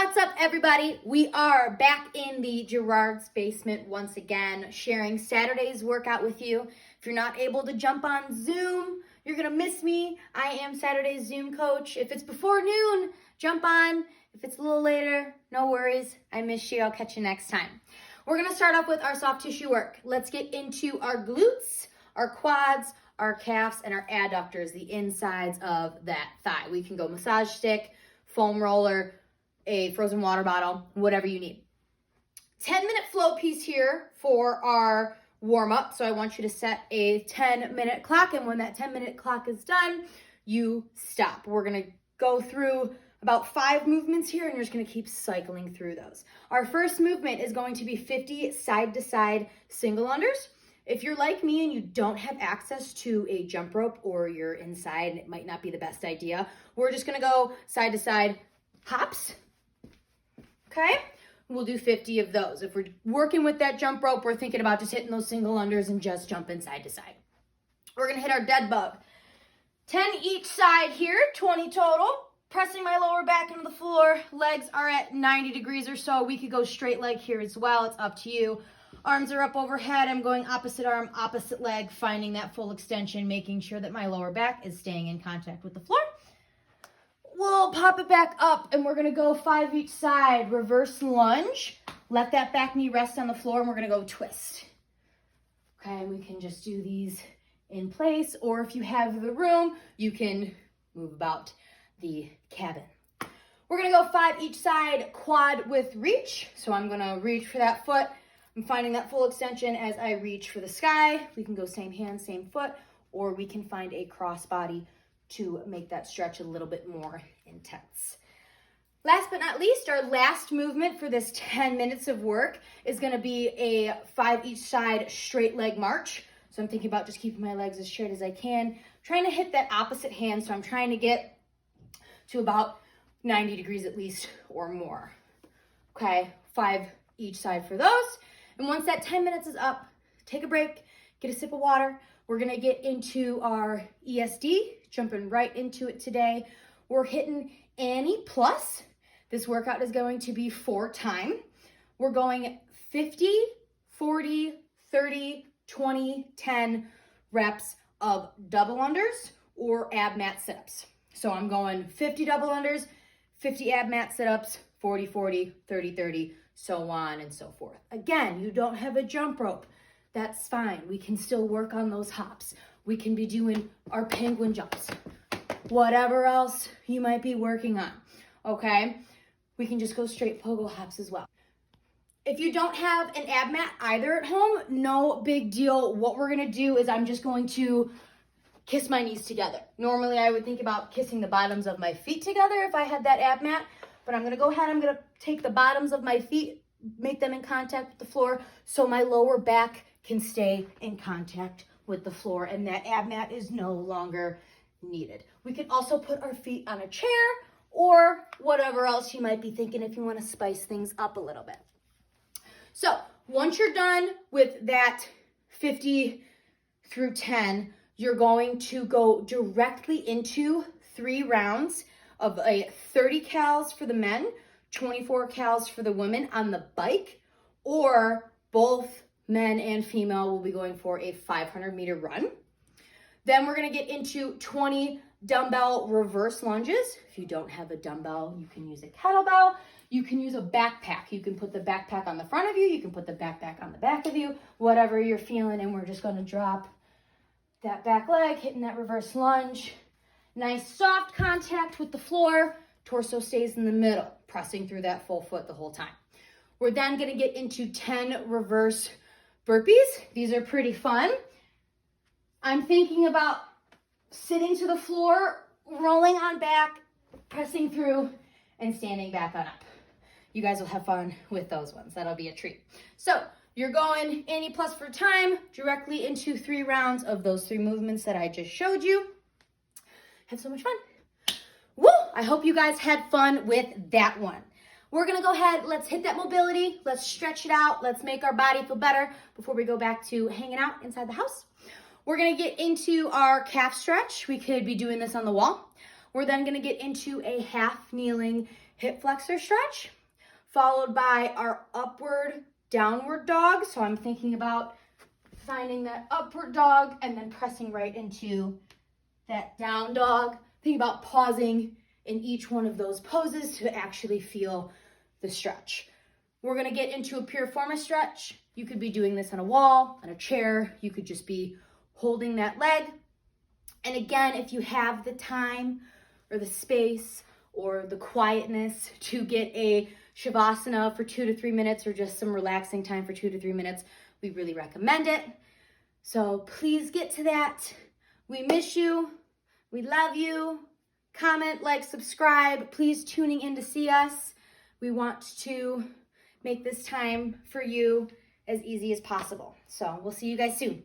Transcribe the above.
What's up, everybody? We are back in the Gerard's basement once again, sharing Saturday's workout with you. If you're not able to jump on Zoom, you're gonna miss me. I am Saturday's Zoom coach. If it's before noon, jump on. If it's a little later, no worries. I miss you. I'll catch you next time. We're gonna start off with our soft tissue work. Let's get into our glutes, our quads, our calves, and our adductors, the insides of that thigh. We can go massage stick, foam roller, a frozen water bottle, whatever you need. 10-minute flow piece here for our warm-up. So I want you to set a 10-minute clock, and when that 10-minute clock is done, you stop. We're gonna go through about 5 movements here, and you're just gonna keep cycling through those. Our first movement is going to be 50 side-to-side single unders. If you're like me and you don't have access to a jump rope or you're inside and it might not be the best idea, we're just gonna go side-to-side hops. Okay, we'll do 50 of those. If we're working with that jump rope, we're thinking about just hitting those single unders and just jumping side to side. We're gonna hit our dead bug. 10 each side here, 20 total. Pressing my lower back into the floor. Legs are at 90 degrees or so. We could go straight leg here as well. It's up to you. Arms are up overhead. I'm going opposite arm, opposite leg, finding that full extension, making sure that my lower back is staying in contact with the floor. We'll pop it back up, and we're gonna go 5 each side. Reverse lunge. Let that back knee rest on the floor, and we're gonna go twist. Okay, we can just do these in place, or if you have the room, you can move about the cabin. We're gonna go 5 each side, quad with reach. So I'm gonna reach for that foot. I'm finding that full extension as I reach for the sky. We can go same hand, same foot, or we can find a crossbody to make that stretch a little bit more intense. Last but not least, our last movement for this 10 minutes of work is gonna be a 5 each side straight leg march. So I'm thinking about just keeping my legs as straight as I can, trying to hit that opposite hand. So I'm trying to get to about 90 degrees at least or more. Okay, 5 each side for those. And once that 10 minutes is up, take a break, get a sip of water. We're gonna get into our ESD, jumping right into it today. We're hitting Annie plus. This workout is going to be 4 time. We're going 50, 40, 30, 20, 10 reps of double unders or ab mat sit-ups. So I'm going 50 double unders, 50 ab mat sit-ups, 40, 40, 30, 30, so on and so forth. Again, you don't have a jump rope. That's fine. We can still work on those hops. We can be doing our penguin jumps. Whatever else you might be working on, okay? We can just go straight pogo hops as well. If you don't have an ab mat either at home, no big deal. What we're gonna do is I'm just going to kiss my knees together. Normally I would think about kissing the bottoms of my feet together if I had that ab mat, but I'm gonna go ahead, I'm gonna take the bottoms of my feet, make them in contact with the floor so my lower back can stay in contact with the floor and that ab mat is no longer needed. We can also put our feet on a chair or whatever else you might be thinking if you want to spice things up a little bit. So once you're done with that 50 through 10, you're going to go directly into 3 rounds of a 30 cals for the men, 24 cals for the women on the bike, or both men and female will be going for a 500-meter run. Then we're gonna get into 20 dumbbell reverse lunges. If you don't have a dumbbell, you can use a kettlebell. You can use a backpack. You can put the backpack on the front of you. You can put the backpack on the back of you, whatever you're feeling. And we're just gonna drop that back leg, hitting that reverse lunge. Nice soft contact with the floor. Torso stays in the middle, pressing through that full foot the whole time. We're then gonna get into 10 reverse burpees. These are pretty fun. I'm thinking about sitting to the floor, rolling on back, pressing through, and standing back on up. You guys will have fun with those ones. That'll be a treat. So you're going Annie plus for time directly into 3 rounds of those 3 movements that I just showed you. Had so much fun. Woo! I hope you guys had fun with that one. We're gonna go ahead, let's hit that mobility, let's stretch it out, let's make our body feel better before we go back to hanging out inside the house. We're gonna get into our calf stretch. We could be doing this on the wall. We're then gonna get into a half kneeling hip flexor stretch. followed by our upward downward dog. So I'm thinking about finding that upward dog and then pressing right into that down dog. Think about pausing in each one of those poses to actually feel the stretch. We're gonna get into a Piriformis stretch. You could be doing this on a wall, on a chair. You could just be holding that leg. And again, if you have the time or the space or the quietness to get a Shavasana for 2 to 3 minutes or just some relaxing time for 2 to 3 minutes, we really recommend it. So please get to that. We miss you. We love you. Comment, like, subscribe. Please tuning in to see us. We want to make this time for you as easy as possible. So we'll see you guys soon.